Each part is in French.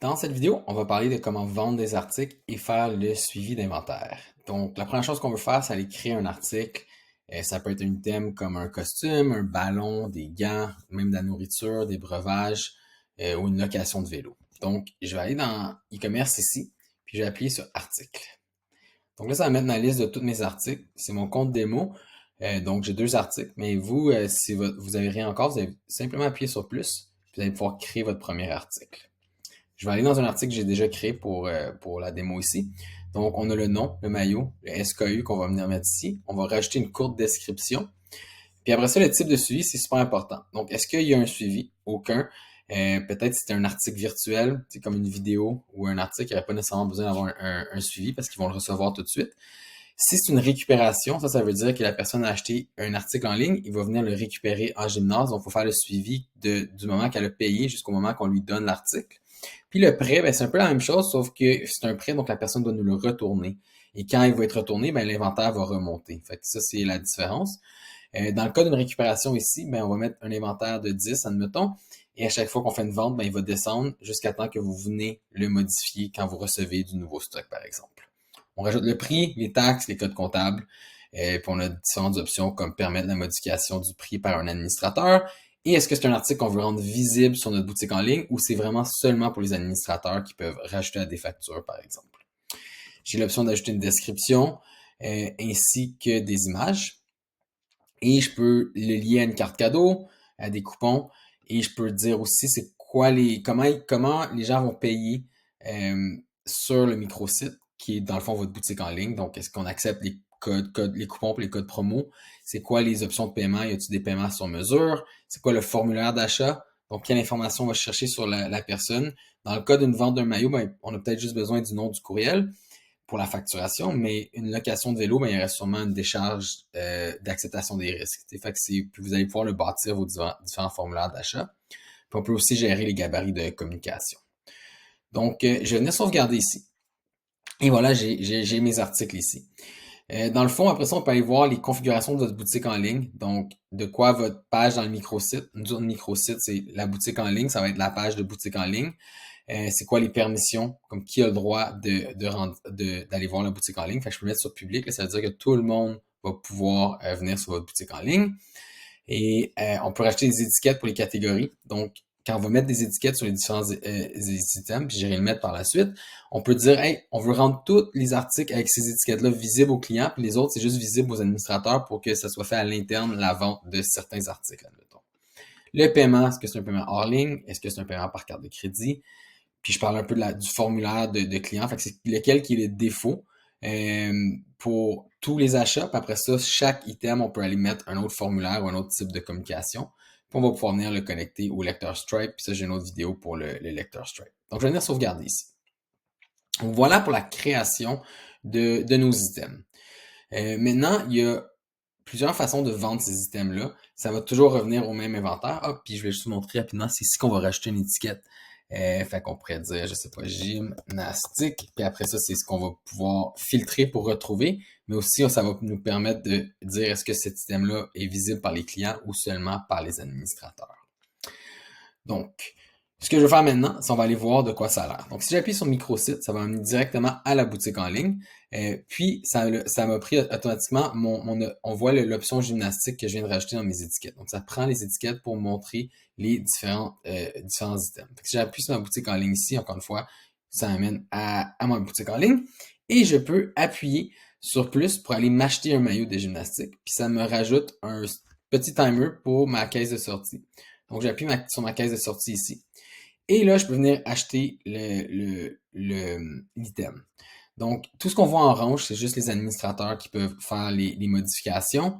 Dans cette vidéo, on va parler de comment vendre des articles et faire le suivi d'inventaire. Donc, la première chose qu'on veut faire, c'est aller créer un article. Ça peut être un thème comme un costume, un ballon, des gants, même de la nourriture, des breuvages ou une location de vélo. Donc, je vais aller dans e-commerce ici, puis je vais appuyer sur article. Donc là, ça va mettre ma liste de tous mes articles. C'est mon compte démo. Donc, j'ai deux articles. Mais vous, si vous avez rien encore, vous allez simplement appuyer sur plus, puis vous allez pouvoir créer votre premier article. Je vais aller dans un article que j'ai déjà créé pour la démo ici. Donc, on a le nom, le maillot, le SKU qu'on va venir mettre ici. On va rajouter une courte description. Puis après ça, le type de suivi, c'est super important. Donc, est-ce qu'il y a un suivi? Aucun. Peut-être si c'est un article virtuel, c'est comme une vidéo ou un article, il n'y aurait pas nécessairement besoin d'avoir un suivi parce qu'ils vont le recevoir tout de suite. Si c'est une récupération, ça veut dire que la personne a acheté un article en ligne, il va venir le récupérer en gymnase. Donc, il faut faire le suivi du moment qu'elle a payé jusqu'au moment qu'on lui donne l'article. Puis le prêt, ben, c'est un peu la même chose, sauf que c'est un prêt, donc la personne doit nous le retourner. Et quand il va être retourné, ben, l'inventaire va remonter. Fait que ça, c'est la différence. Dans le cas d'une récupération ici, ben, on va mettre un inventaire de 10, admettons. Et à chaque fois qu'on fait une vente, ben, il va descendre jusqu'à temps que vous venez le modifier quand vous recevez du nouveau stock, par exemple. On rajoute le prix, les taxes, les codes comptables. Puis on a différentes options comme permettre la modification du prix par un administrateur. Et est-ce que c'est un article qu'on veut rendre visible sur notre boutique en ligne ou c'est vraiment seulement pour les administrateurs qui peuvent rajouter à des factures, par exemple. J'ai l'option d'ajouter une description ainsi que des images. Et je peux le lier à une carte cadeau, à des coupons. Et je peux dire aussi c'est quoi comment les gens vont payer sur le microsite qui est dans le fond votre boutique en ligne. Donc, est-ce qu'on accepte les les coupons pour les codes promo? C'est quoi les options de paiement? Y a-t-il des paiements sur mesure? C'est quoi le formulaire d'achat? Donc, quelle information on va chercher sur la personne? Dans le cas d'une vente d'un maillot, ben, on a peut-être juste besoin du nom du courriel pour la facturation, mais une location de vélo, ben, il reste sûrement une décharge d'acceptation des risques. Fait que puis vous allez pouvoir le bâtir vos différents formulaires d'achat. Puis on peut aussi gérer les gabarits de communication. Donc, je vais venir sauvegarder ici. Et voilà, j'ai mes articles ici. Dans le fond, après ça, on peut aller voir les configurations de votre boutique en ligne. Donc, de quoi votre page dans le microsite. Nous autres, microsite, c'est la boutique en ligne. Ça va être la page de boutique en ligne. C'est quoi les permissions, comme qui a le droit d'aller voir la boutique en ligne. Fait que je peux mettre sur public, là, ça veut dire que tout le monde va pouvoir venir sur votre boutique en ligne. Et on peut rajouter des étiquettes pour les catégories. Donc, quand on va mettre des étiquettes sur les différents items, puis j'irai le mettre par la suite, on peut dire, hey, on veut rendre tous les articles avec ces étiquettes-là visibles aux clients, puis les autres, c'est juste visible aux administrateurs pour que ça soit fait à l'interne, la vente de certains articles, admettons. Le paiement, est-ce que c'est un paiement hors ligne? Est-ce que c'est un paiement par carte de crédit? Puis je parle un peu du formulaire de client. Fait que c'est lequel qui est le défaut pour tous les achats. Puis après ça, chaque item, on peut aller mettre un autre formulaire ou un autre type de communication. Puis on va pouvoir venir le connecter au lecteur Stripe. Puis ça, j'ai une autre vidéo pour le lecteur Stripe. Donc, je vais venir sauvegarder ici. Donc, voilà pour la création de nos items. Maintenant, il y a plusieurs façons de vendre ces items-là. Ça va toujours revenir au même inventaire. Ah, puis je vais juste vous montrer rapidement, c'est ici qu'on va rajouter une étiquette. Fait qu'on pourrait dire, je sais pas, gymnastique. Puis après ça, c'est ce qu'on va pouvoir filtrer pour retrouver. Mais aussi, ça va nous permettre de dire est-ce que cet item-là est visible par les clients ou seulement par les administrateurs. Donc, ce que je vais faire maintenant, c'est qu'on va aller voir de quoi ça a l'air. Donc, si j'appuie sur microsite, ça va m'amener directement à la boutique en ligne. Puis, ça m'a pris automatiquement, on voit l'option gymnastique que je viens de rajouter dans mes étiquettes. Donc, ça prend les étiquettes pour montrer les différents items. Si j'appuie sur ma boutique en ligne ici, encore une fois, ça m'amène à ma boutique en ligne. Et je peux appuyer sur plus pour aller m'acheter un maillot de gymnastique. Puis, ça me rajoute un petit timer pour ma caisse de sortie. Donc, j'appuie sur ma caisse de sortie ici. Et là, je peux venir acheter l'item. Donc, tout ce qu'on voit en orange, c'est juste les administrateurs qui peuvent faire les modifications.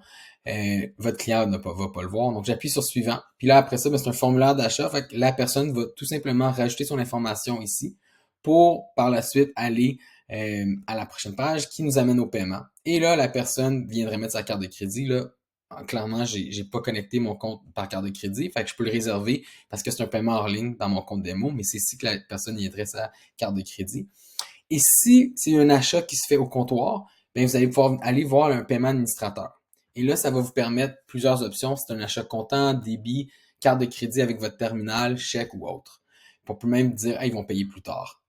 Votre client va pas le voir. Donc, j'appuie sur suivant. Puis là, après ça, c'est un formulaire d'achat. Fait que la personne va tout simplement rajouter son information ici pour, par la suite, aller à la prochaine page qui nous amène au paiement. Et là, la personne viendrait mettre sa carte de crédit. Là, clairement, j'ai pas connecté mon compte par carte de crédit. Fait que je peux le réserver parce que c'est un paiement hors ligne dans mon compte démo, mais c'est ici que la personne y adresse sa carte de crédit. Et si c'est un achat qui se fait au comptoir, bien, vous allez pouvoir aller voir un paiement administrateur. Et là, ça va vous permettre plusieurs options. C'est un achat comptant, débit, carte de crédit avec votre terminal, chèque ou autre. on peut même dire, hey, ils vont payer plus tard.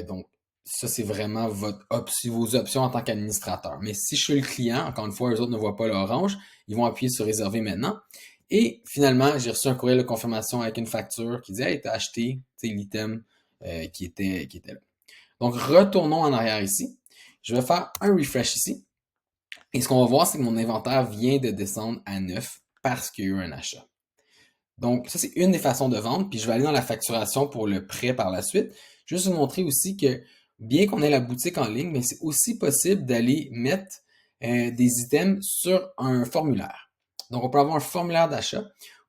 Donc, ça, c'est vraiment vos options en tant qu'administrateur. Mais si je suis le client, encore une fois, eux autres ne voient pas l'orange, ils vont appuyer sur réserver maintenant. Et finalement, j'ai reçu un courriel de confirmation avec une facture qui dit, hey, t'as acheté l'item qui était là. Donc, retournons en arrière ici. Je vais faire un refresh ici. Et ce qu'on va voir, c'est que mon inventaire vient de descendre à 9 parce qu'il y a eu un achat. Donc, ça, c'est une des façons de vendre. Puis, je vais aller dans la facturation pour le prêt par la suite. Je vais juste vous montrer aussi que, bien qu'on ait la boutique en ligne, mais c'est aussi possible d'aller mettre des items sur un formulaire. Donc, on peut avoir un formulaire d'achat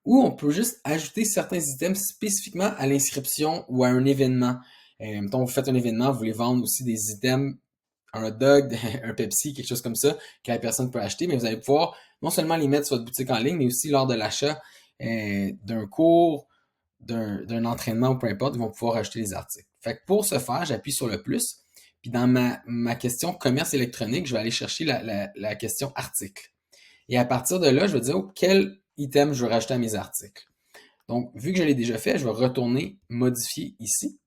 où on peut juste ajouter certains items spécifiquement à l'inscription ou à un événement. Mettons, vous faites un événement, vous voulez vendre aussi des items, un hot dog, un Pepsi, quelque chose comme ça, que la personne peut acheter, mais vous allez pouvoir non seulement les mettre sur votre boutique en ligne, mais aussi lors de l'achat d'un cours, d'un entraînement ou peu importe, ils vont pouvoir acheter les articles. Fait que pour ce faire, j'appuie sur le plus, puis dans ma question commerce électronique, je vais aller chercher la question article. Et à partir de là, je vais dire quel item je veux rajouter à mes articles. Donc, vu que je l'ai déjà fait, je vais retourner modifier ici.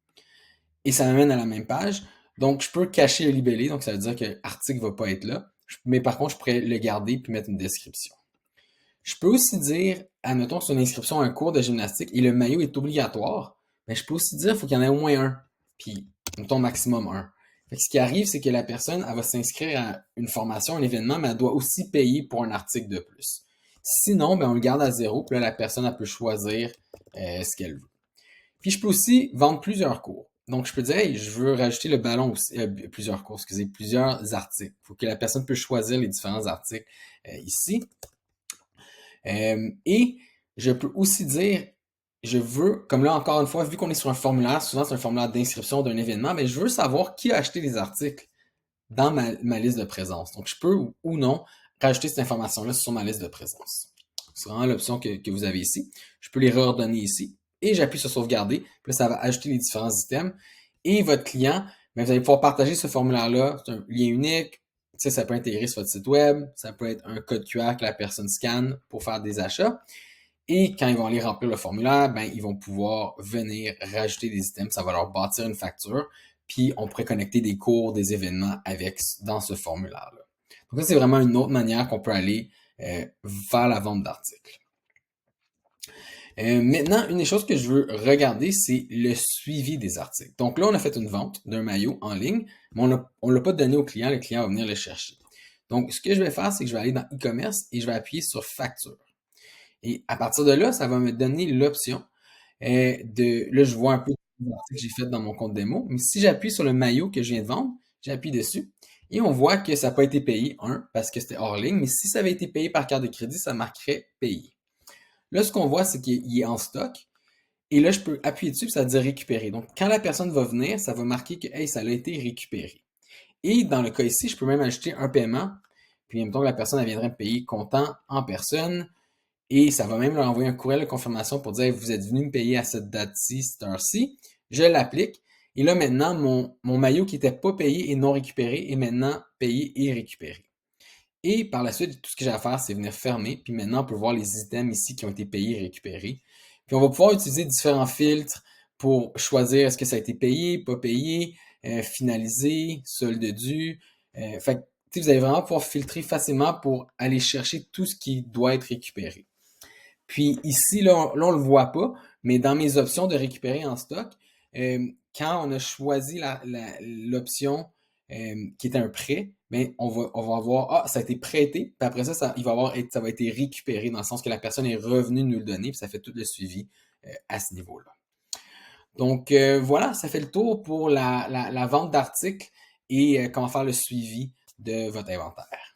Et ça m'amène à la même page. Donc, je peux cacher le libellé. Donc, ça veut dire que l'article ne va pas être là. Mais par contre, je pourrais le garder puis mettre une description. Je peux aussi dire, admettons, sur une inscription à un cours de gymnastique et le maillot est obligatoire, mais je peux aussi dire qu'il faut qu'il y en ait au moins un. Puis, mettons, maximum un. Fait que ce qui arrive, c'est que la personne, elle va s'inscrire à une formation, un événement, mais elle doit aussi payer pour un article de plus. Sinon, ben, on le garde à zéro, puis là, la personne, elle peut choisir ce qu'elle veut. Puis, je peux aussi vendre plusieurs cours. Donc, je peux dire, hey, je veux rajouter le ballon aussi, plusieurs cours, excusez, plusieurs articles. Il faut que la personne puisse choisir les différents articles ici. Et je peux aussi dire, je veux, comme là encore une fois, vu qu'on est sur un formulaire, souvent c'est un formulaire d'inscription d'un événement, mais je veux savoir qui a acheté les articles dans ma liste de présence. Donc, je peux ou non rajouter cette information-là sur ma liste de présence. C'est vraiment l'option que vous avez ici. Je peux les réordonner ici et j'appuie sur sauvegarder. Puis là, ça va ajouter les différents items. Et votre client, ben, vous allez pouvoir partager ce formulaire-là. C'est un lien unique. Tu sais, ça peut intégrer sur votre site web. Ça peut être un code QR que la personne scanne pour faire des achats. Et quand ils vont aller remplir le formulaire, ben, ils vont pouvoir venir rajouter des items. Ça va leur bâtir une facture. Puis, on pourrait connecter des cours, des événements dans ce formulaire-là. Donc, ça, c'est vraiment une autre manière qu'on peut aller vers la vente d'articles. Maintenant, une des choses que je veux regarder, c'est le suivi des articles. Donc là, on a fait une vente d'un maillot en ligne, mais on ne l'a pas donné au client. Le client va venir le chercher. Donc, ce que je vais faire, c'est que je vais aller dans e-commerce et je vais appuyer sur facture. Et à partir de là, ça va me donner l'option là, je vois un peu les articles que j'ai fait dans mon compte démo. Mais si j'appuie sur le maillot que je viens de vendre, j'appuie dessus et on voit que ça n'a pas été payé, parce que c'était hors ligne, mais si ça avait été payé par carte de crédit, ça marquerait payé. Là, ce qu'on voit, c'est qu'il est en stock. Et là, je peux appuyer dessus et ça va dire récupérer. Donc, quand la personne va venir, ça va marquer que hey, ça a été récupéré. Et dans le cas ici, je peux même ajouter un paiement. Puis, mettons que la personne elle viendrait me payer comptant en personne. Et ça va même leur envoyer un courriel de confirmation pour dire hey, vous êtes venu me payer à cette date-ci, cette heure-ci. Je l'applique. Et là, maintenant, mon maillot qui n'était pas payé et non récupéré est maintenant payé et récupéré. Et par la suite, tout ce que j'ai à faire, c'est venir fermer. Puis maintenant, on peut voir les items ici qui ont été payés et récupérés. Puis on va pouvoir utiliser différents filtres pour choisir est-ce que ça a été payé, pas payé, finalisé, solde dû. Fait que vous allez vraiment pouvoir filtrer facilement pour aller chercher tout ce qui doit être récupéré. Puis ici, là, on ne le voit pas, mais dans mes options de récupérer en stock, quand on a choisi l'option qui est un prêt, ben, on va voir, ça a été prêté, puis après ça, ça va être récupéré, dans le sens que la personne est revenue nous le donner, puis ça fait tout le suivi à ce niveau-là. Donc voilà, ça fait le tour pour la vente d'articles et comment faire le suivi de votre inventaire.